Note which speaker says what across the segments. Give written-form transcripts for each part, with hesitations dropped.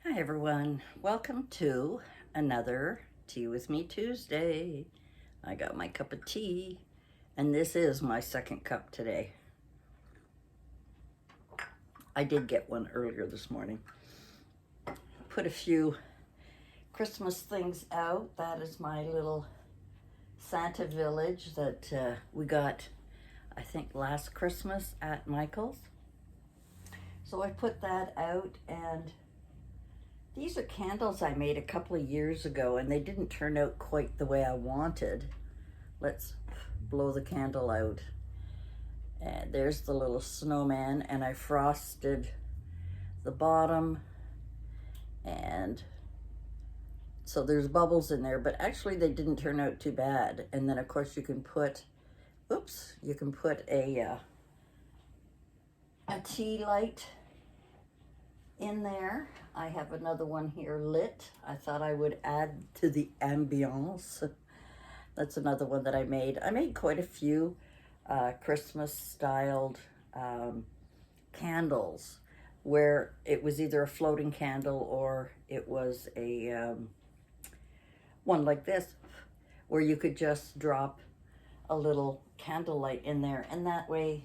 Speaker 1: Hi everyone, welcome to another Tea with Me Tuesday. I got my cup of tea and this is my second cup today. I did get one earlier this morning. Put a few Christmas things out. That is my little Santa village that we got, I think, last Christmas at Michael's. So I put that out, and these are candles I made a couple of years ago and they didn't turn out quite the way I wanted. Let's blow the candle out. And there's the little snowman, and I frosted the bottom, and so there's bubbles in there, but actually they didn't turn out too bad. And then of course you can put, you can put a tea light in there. I have another one here lit. I thought I would add to the ambiance. That's another one that I made. I made quite a few Christmas styled candles where it was either a floating candle or it was a one like this where you could just drop a little candlelight in there, and that way,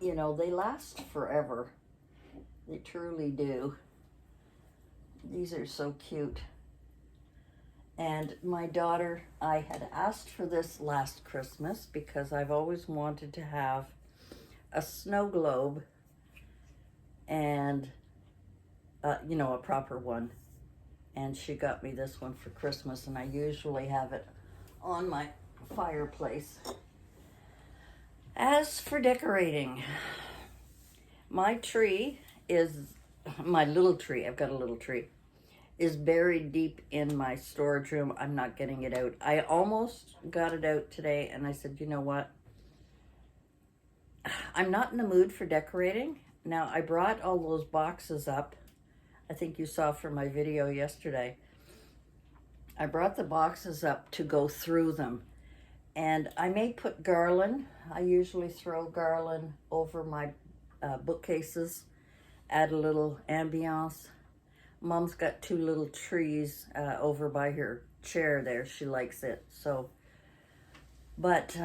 Speaker 1: you know, they last forever. They truly do. These are so cute. And my daughter, I had asked for this last Christmas because I've always wanted to have a snow globe and, you know, a proper one. And she got me this one for Christmas, and I usually have it on my fireplace. As for decorating, my tree is, my little tree, I've got a little tree, is buried deep in my storage room. I'm not getting it out. I almost got it out today, and I said, you know what? I'm not in the mood for decorating. Now, I brought all those boxes up. I think you saw from my video yesterday. I brought the boxes up to go through them. And I may put garland. I usually throw garland over my bookcases, add a little ambiance. Mom's got two little trees over by her chair there. She likes it. So, but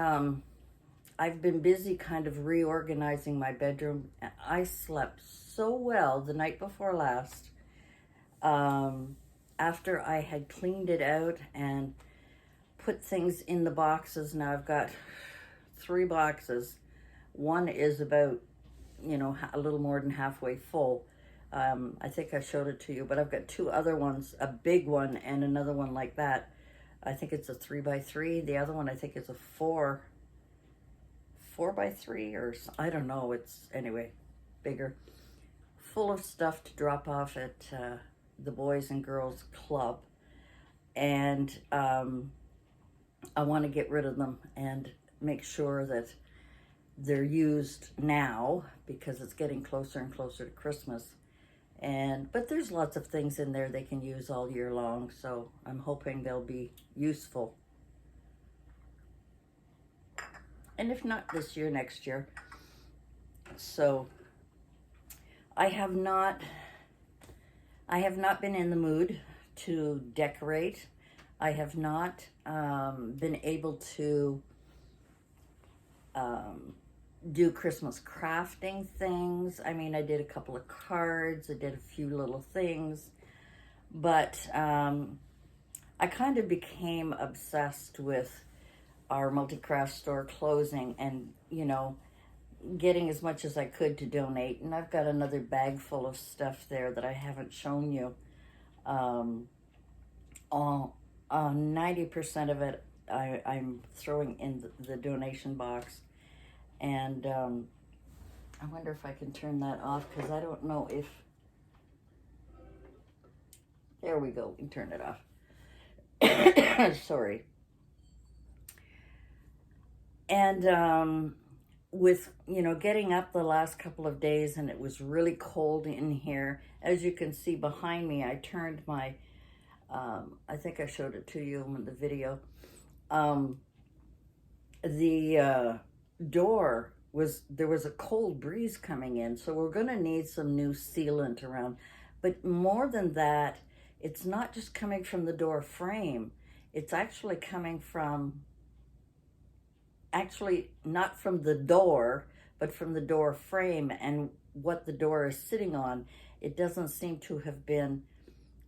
Speaker 1: I've been busy kind of reorganizing my bedroom. I slept so well the night before last. After I had cleaned it out and put things in the boxes. Now I've got 3 boxes. One is about, you know, a little more than halfway full. I think I showed it to you, but I've got 2 other ones, a big one and another one like that. I think it's a 3x3. The other one I think is a 4x3, or I don't know. It's, anyway, bigger. Full of stuff to drop off at the Boys and Girls Club. And I want to get rid of them and make sure that they're used now because it's getting closer and closer to Christmas. But there's lots of things in there they can use all year long, so I'm hoping they'll be useful. And if not this year, next year. So I have not been in the mood to decorate. I have not been able to do Christmas crafting things. I mean, I did a couple of cards, I did a few little things, but I kind of became obsessed with our multi-craft store closing and, you know, getting as much as I could to donate. And I've got another bag full of stuff there that I haven't shown you. 90% of it I'm throwing in the donation box. And I wonder if I can turn that off, because I don't know if, there we go, we can turn it off. Sorry. And with, you know, getting up the last couple of days, and it was really cold in here. As you can see behind me, I turned my, I think I showed it to you in the video. The door was, there was a cold breeze coming in, so we're going to need some new sealant around But more than that, it's not just coming from the door frame. It's actually coming from, actually not from the door, but from the door frame and what the door is sitting on. It doesn't seem to have been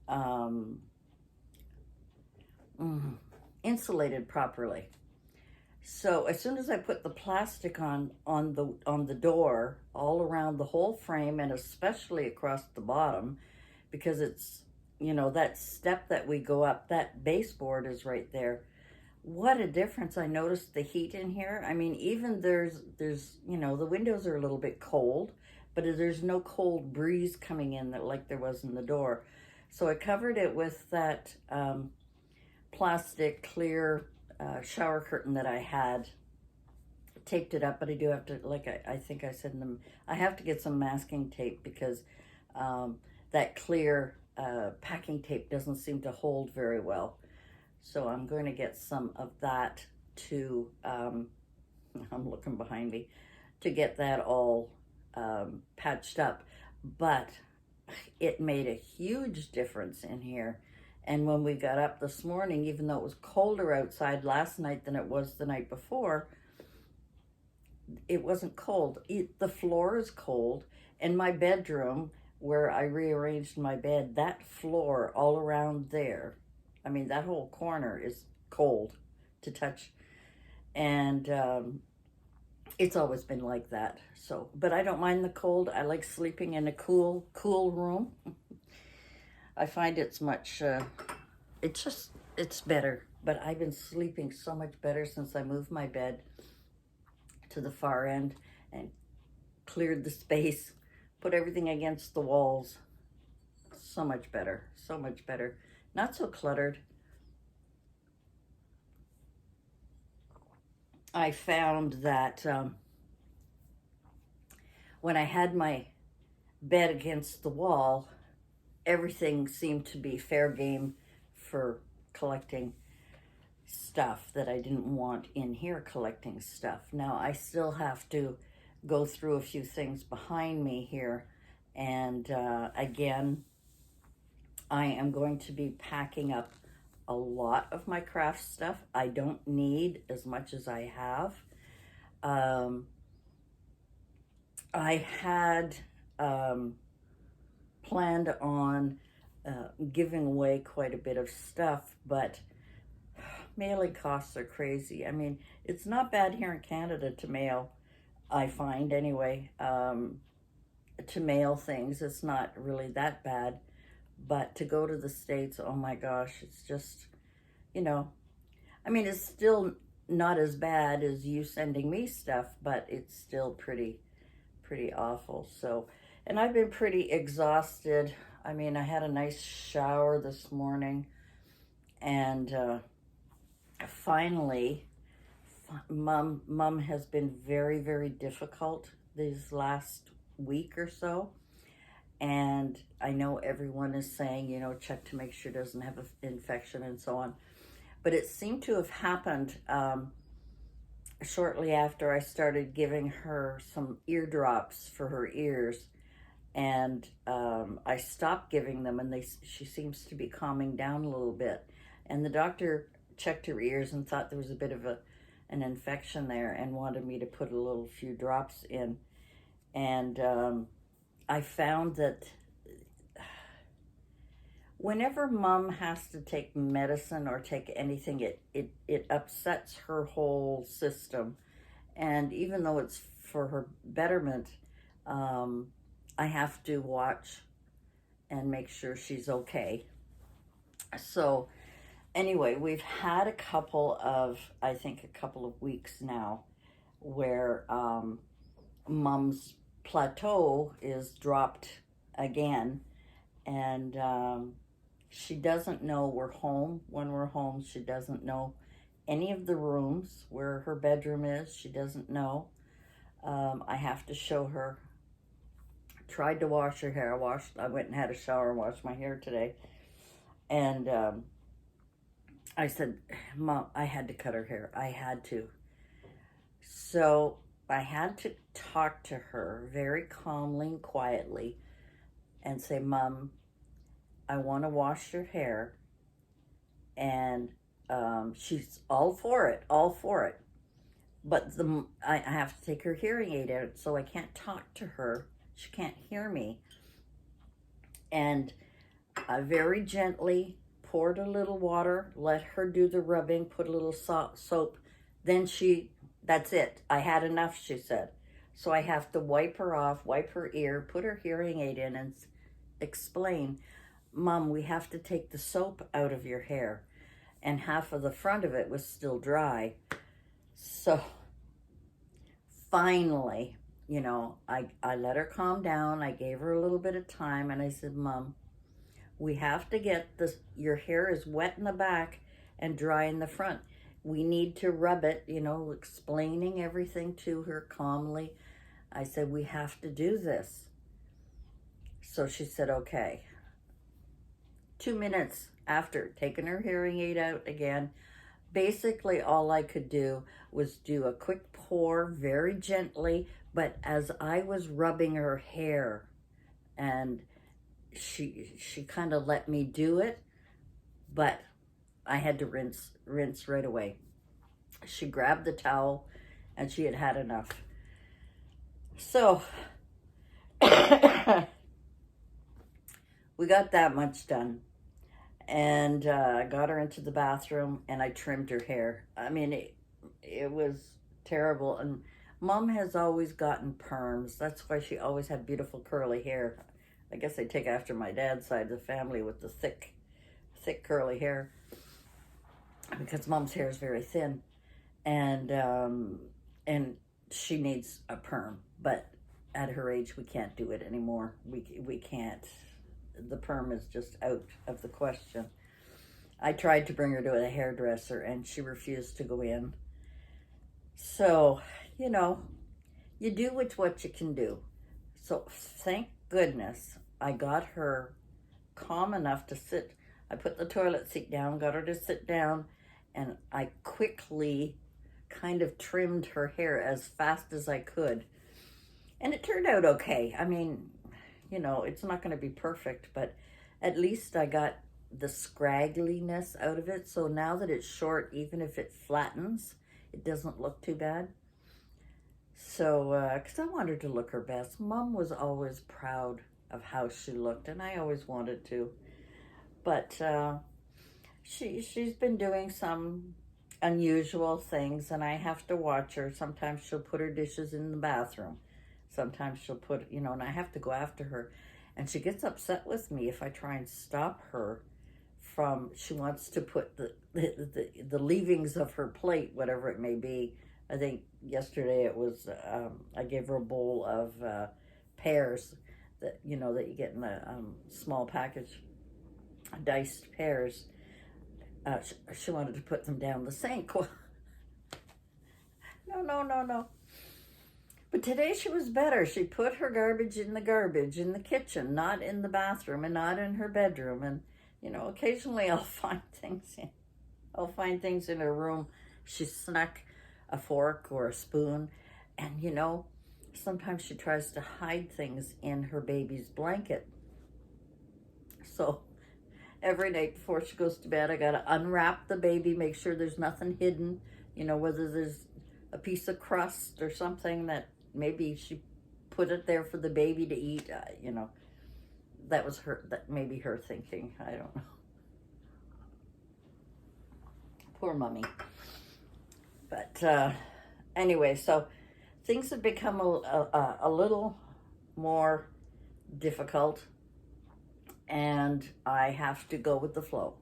Speaker 1: um, insulated properly. So as soon as I put the plastic on the door, all around the whole frame and especially across the bottom, because it's, you know, that step that we go up, that baseboard is right there. What a difference. I noticed the heat in here. I mean, even there's you know, the windows are a little bit cold, but there's no cold breeze coming in that like there was in the door. So I covered it with that plastic clear shower curtain that I had, taped it up, but I do have to, like I think I said in them, I have to get some masking tape because that clear packing tape doesn't seem to hold very well. So I'm going to get some of that to, I'm looking behind me, to get that all patched up. But it made a huge difference in here. And when we got up this morning, even though it was colder outside last night than it was the night before, it wasn't cold. The floor is cold. In my bedroom, where I rearranged my bed, that floor all around there, I mean, that whole corner is cold to touch. And it's always been like that. So, but I don't mind the cold. I like sleeping in a cool room. I find it's much, it's better. But I've been sleeping so much better since I moved my bed to the far end and cleared the space, put everything against the walls. So much better, so much better. Not so cluttered. I found that when I had my bed against the wall, everything seemed to be fair game for collecting stuff that I didn't want in here collecting stuff. Now I still have to go through a few things behind me here, and again, I am going to be packing up a lot of my craft stuff. I don't need as much as I have. I had planned on giving away quite a bit of stuff, but mailing costs are crazy. I mean, it's not bad here in Canada to mail, I find anyway, to mail things. It's not really that bad. But to go to the States, oh my gosh, it's just, you know, I mean, it's still not as bad as you sending me stuff, but it's still pretty awful. So, and I've been pretty exhausted. I mean, I had a nice shower this morning, and finally, Mom has been very difficult these last week or so. And I know everyone is saying, you know, check to make sure it doesn't have an infection and so on. But it seemed to have happened shortly after I started giving her some eardrops for her ears. And I stopped giving them, and she seems to be calming down a little bit. And the doctor checked her ears and thought there was a bit of an infection there and wanted me to put a few drops in. And I found that whenever Mom has to take medicine or take anything, it upsets her whole system. And even though it's for her betterment, I have to watch and make sure she's okay. So anyway, we've had a couple of weeks now where Mom's plateau is dropped again, and she doesn't know we're home. When we're home, she doesn't know any of the rooms where her bedroom is. She doesn't know. I have to show her. Tried to wash her hair. I went and had a shower and washed my hair today, and I said, Mom, I had to cut her hair. I had to. So I had to talk to her very calmly and quietly and say, Mom, I want to wash your hair. And she's all for it, all for it. But I have to take her hearing aid out, so I can't talk to her. She can't hear me. And I very gently poured a little water, let her do the rubbing, put a little soap. Then that's it. I had enough, she said. So I have to wipe her off, wipe her ear, put her hearing aid in, and explain, Mom, we have to take the soap out of your hair. And half of the front of it was still dry. So finally, I let her calm down. I gave her a little bit of time, and I said, Mom, we have to get this, your hair is wet in the back and dry in the front. We need to rub it, explaining everything to her calmly. I said, we have to do this. So she said, okay. 2 minutes after taking her hearing aid out again, basically all I could do was do a quick pour very gently, but as I was rubbing her hair, and she kind of let me do it, but I had to rinse right away. She grabbed the towel and she had had enough. So we got that much done. And I got her into the bathroom and I trimmed her hair. I mean, it was terrible. And Mom has always gotten perms. That's why she always had beautiful curly hair. I guess I take after my dad's side of the family with the thick curly hair, because Mom's hair is very thin, and she needs a perm. But at her age, we can't do it anymore. We can't. The perm is just out of the question. I tried to bring her to a hairdresser and she refused to go in. So, you do with what you can do. So thank goodness I got her calm enough to sit. I put the toilet seat down, got her to sit down, and I quickly kind of trimmed her hair as fast as I could. And it turned out okay. I mean, it's not going to be perfect, but at least I got the scraggliness out of it. So now that it's short, even if it flattens, it doesn't look too bad. So, because I wanted her to look her best. Mom was always proud of how she looked, and I always wanted to. But she's been doing some unusual things, and I have to watch her. Sometimes she'll put her dishes in the bathroom. Sometimes she'll put, and I have to go after her. And she gets upset with me if I try and stop her from, she wants to put the leavings of her plate, whatever it may be. I think yesterday it was, I gave her a bowl of pears that, that you get in a small package, diced pears. She wanted to put them down the sink. No. But today she was better. She put her garbage in the kitchen, not in the bathroom and not in her bedroom. And, occasionally I'll find things in her room. She snuck a fork or a spoon. And, sometimes she tries to hide things in her baby's blanket. So every night before she goes to bed, I got to unwrap the baby, make sure there's nothing hidden, whether there's a piece of crust or something that maybe she put it there for the baby to eat. That was maybe her thinking. I don't know. Poor Mummy. But anyway, so things have become a little more difficult, and I have to go with the flow.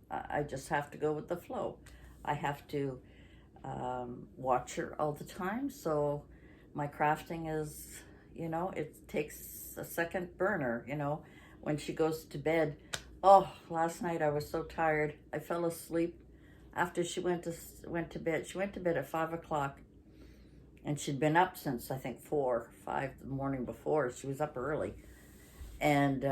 Speaker 1: I just have to go with the flow. I have to watch her all the time, so my crafting is, it takes a second burner, when she goes to bed. Oh, last night I was so tired. I fell asleep after she went to bed. She went to bed at 5 o'clock, and she'd been up since, I think, 5 the morning before. She was up early, and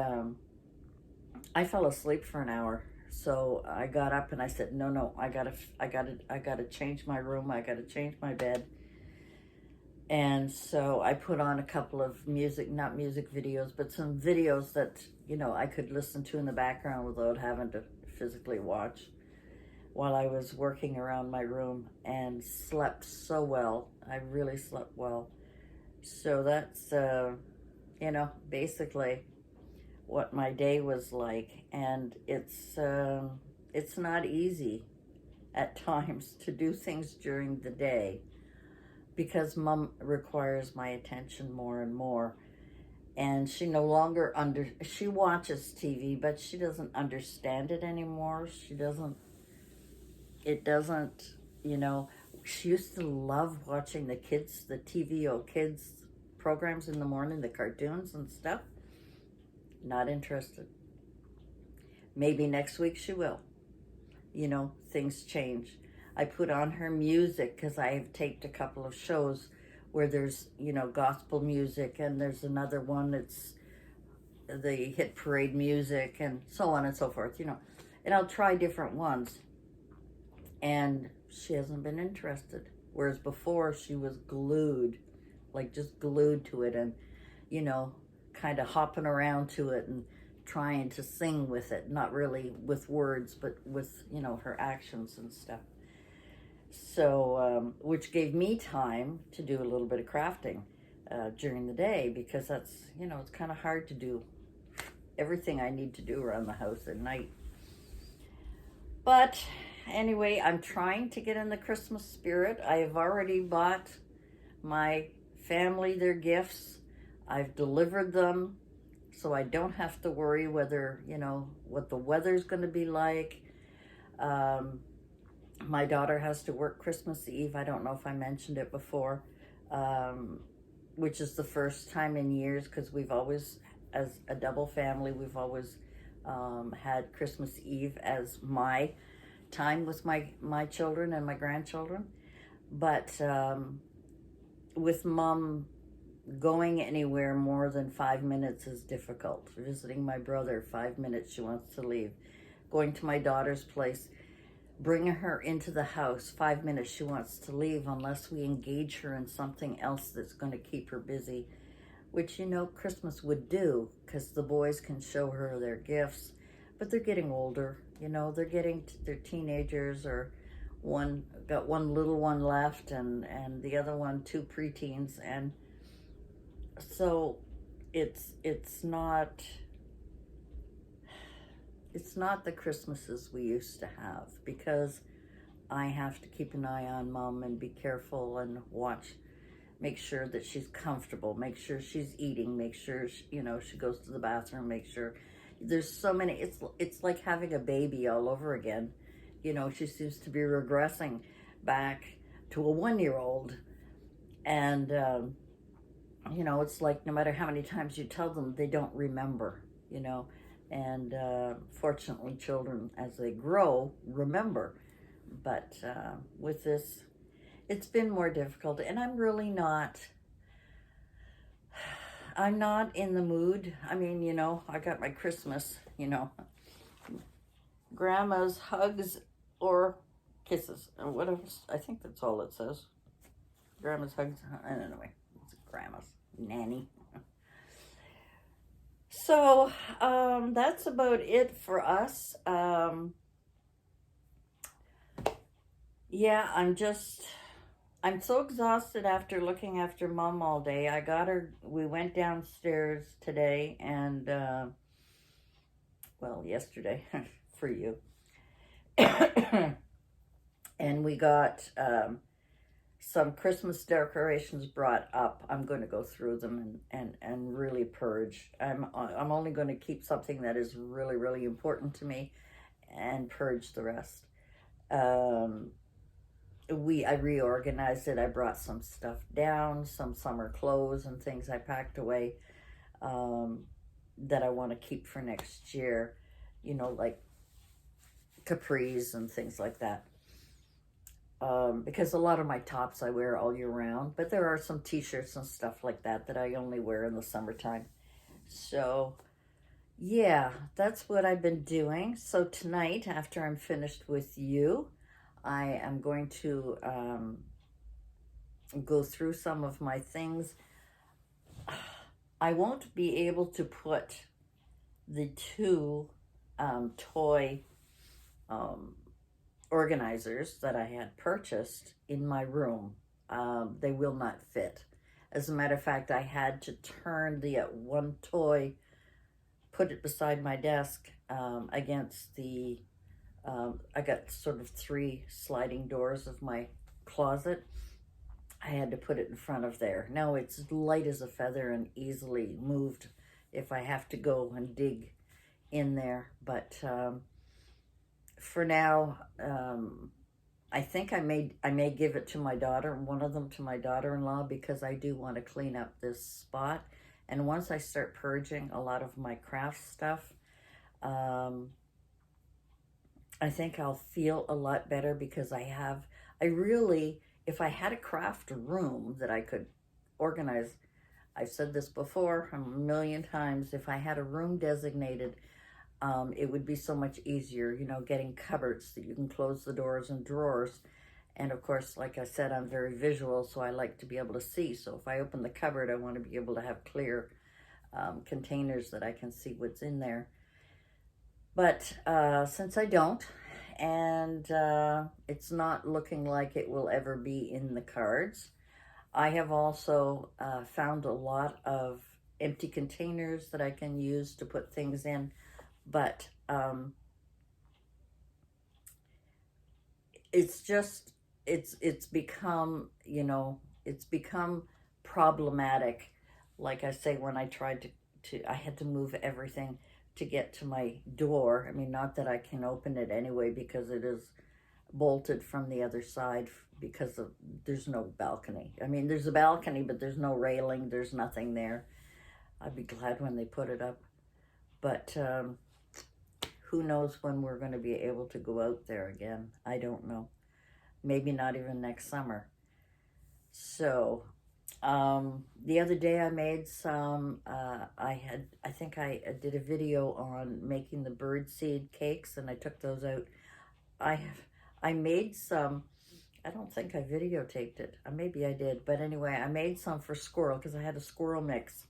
Speaker 1: I fell asleep for an hour. So I got up and I said, no, I gotta change my room. I gotta change my bed. And so I put on a couple of not music videos, but some videos that, I could listen to in the background without having to physically watch while I was working around my room, and slept so well. I really slept well. So that's, basically what my day was like. And it's not easy at times to do things during the day because Mom requires my attention more and more. And she no longer she watches TV, but she doesn't understand it anymore. It doesn't, she used to love watching the TVO kids programs in the morning, the cartoons and stuff. Not interested. Maybe next week she will. Things change. I put on her music because I have taped a couple of shows where there's, gospel music, and there's another one that's the hit parade music, and so on and so forth, And I'll try different ones. And she hasn't been interested. Whereas before she was glued, like just glued to it, and, kind of hopping around to it and trying to sing with it, not really with words, but with, her actions and stuff. So, which gave me time to do a little bit of crafting during the day, because that's, it's kind of hard to do everything I need to do around the house at night. But anyway, I'm trying to get in the Christmas spirit. I have already bought my family their gifts. I've delivered them, so I don't have to worry whether, what the weather's going to be like. My daughter has to work Christmas Eve. I don't know if I mentioned it before, which is the first time in years, because we've always, as a double family, we've always had Christmas Eve as my time with my children and my grandchildren. But with Mom, going anywhere more than 5 minutes is difficult. Visiting my brother, 5 minutes she wants to leave. Going to my daughter's place, bringing her into the house, 5 minutes she wants to leave, unless we engage her in something else that's going to keep her busy, which, Christmas would do, because the boys can show her their gifts. But they're getting older, they're teenagers, or got one little one left, and the other one, 2 preteens. And so it's not the Christmases we used to have, because I have to keep an eye on Mom and be careful and watch, make sure that she's comfortable, make sure she's eating, make sure she goes to the bathroom, make sure. There's so many. It's like having a baby all over again. She seems to be regressing back to a 1-year-old, and it's like no matter how many times you tell them, they don't remember. And fortunately, children, as they grow, remember. But with this, it's been more difficult, and I'm really not in the mood. I mean, I got my Christmas, Grandma's hugs or kisses, or whatever. I think that's all it says. Grandma's hugs. Anyway, it's Grandma's nanny. So that's about it for us. Yeah, I'm so exhausted after looking after Mom all day. We went downstairs today and, yesterday for you. And we got some Christmas decorations brought up. I'm going to go through them and really purge. I'm only going to keep something that is really, really important to me and purge the rest. I reorganized it. I brought some stuff down, some summer clothes and things I packed away that I want to keep for next year, like capris and things like that. Because a lot of my tops I wear all year round, but there are some t-shirts and stuff like that I only wear in the summertime. So yeah, that's what I've been doing. So tonight, after I'm finished with you, I am going to go through some of my things. I won't be able to put the two toy organizers that I had purchased in my room. They will not fit. As a matter of fact, I had to turn the one toy, put it beside my desk against the, I got sort of 3 sliding doors of my closet. I had to put it in front of there. Now it's light as a feather and easily moved if I have to go and dig in there. But for now, I think I may give it to my daughter, one of them to my daughter-in-law, because I do want to clean up this spot. And once I start purging a lot of my craft stuff, I think I'll feel a lot better, because if I had a craft room that I could organize, I've said this before a million times, if I had a room designated, it would be so much easier, getting cupboards that you can close the doors and drawers. And of course, like I said, I'm very visual, so I like to be able to see. So if I open the cupboard, I want to be able to have clear containers that I can see what's in there. But since I don't, and it's not looking like it will ever be in the cards, I have also found a lot of empty containers that I can use to put things in. But it's just, it's become, it's become problematic. Like I say, when I tried I had to move everything to get to my door. I mean, not that I can open it anyway, because it is bolted from the other side, because there's no balcony. I mean, there's a balcony, but there's no railing, there's nothing there. I'd be glad when they put it up. But who knows when we're going to be able to go out there again. I don't know. Maybe not even next summer. So the other day I made some, I think I did a video on making the birdseed cakes, and I took those out. I made some, I don't think I videotaped it. Maybe I did. But anyway, I made some for squirrel, because I had a squirrel mix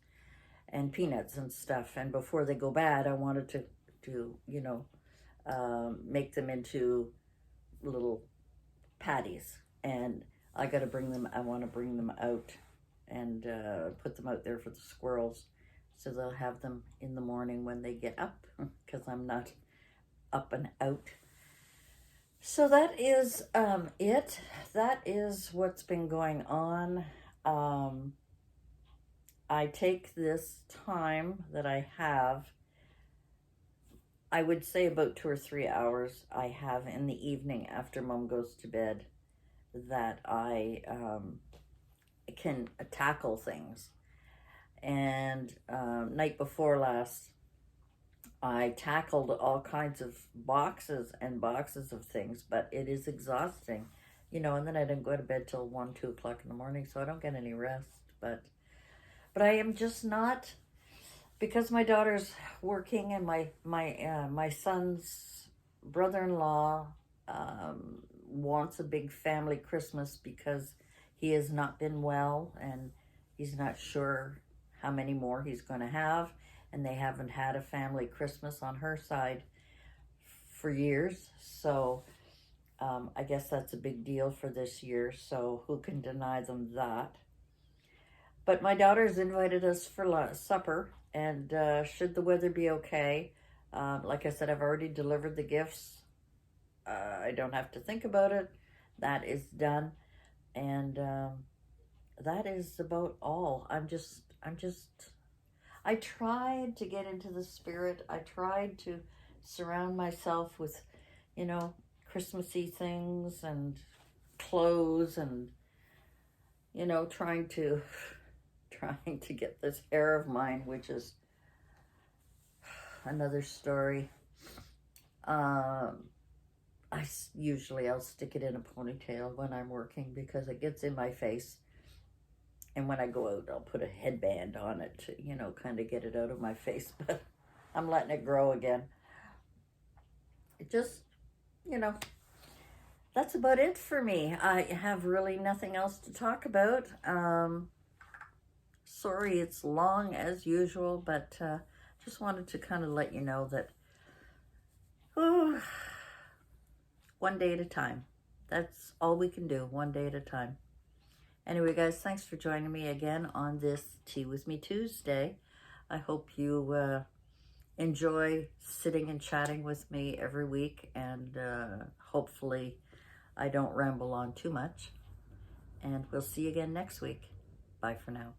Speaker 1: and peanuts and stuff. And before they go bad, I wanted to make them into little patties. And I want to bring them out and put them out there for the squirrels, so they'll have them in the morning when they get up, because I'm not up and out. So that is it. That is what's been going on. I take this time that I have, I would say about 2 or 3 hours I have in the evening after Mom goes to bed, that I can tackle things. And night before last, I tackled all kinds of boxes and boxes of things, but it is exhausting, and then I didn't go to bed till 1, 2 o'clock in the morning, so I don't get any rest. But I am just not, because my daughter's working, and my son's brother-in-law wants a big family Christmas, because he has not been well, and he's not sure how many more he's going to have, and they haven't had a family Christmas on her side for years. So I guess that's a big deal for this year, so who can deny them that? But my daughter's invited us for supper, and should the weather be okay, like I said, I've already delivered the gifts. I don't have to think about it. That is done. And that is about all. I tried to get into the spirit. I tried to surround myself with, Christmassy things and clothes, and, trying to get this hair of mine, which is another story. I'll stick it in a ponytail when I'm working, because it gets in my face. And when I go out, I'll put a headband on it to, kind of get it out of my face. But I'm letting it grow again. It just, that's about it for me. I have really nothing else to talk about. Sorry it's long as usual, but just wanted to kind of let you know that oh, one day at a time. That's all we can do, one day at a time. Anyway, guys, thanks for joining me again on this Tea With Me Tuesday. I hope you enjoy sitting and chatting with me every week, and hopefully I don't ramble on too much. And we'll see you again next week. Bye for now.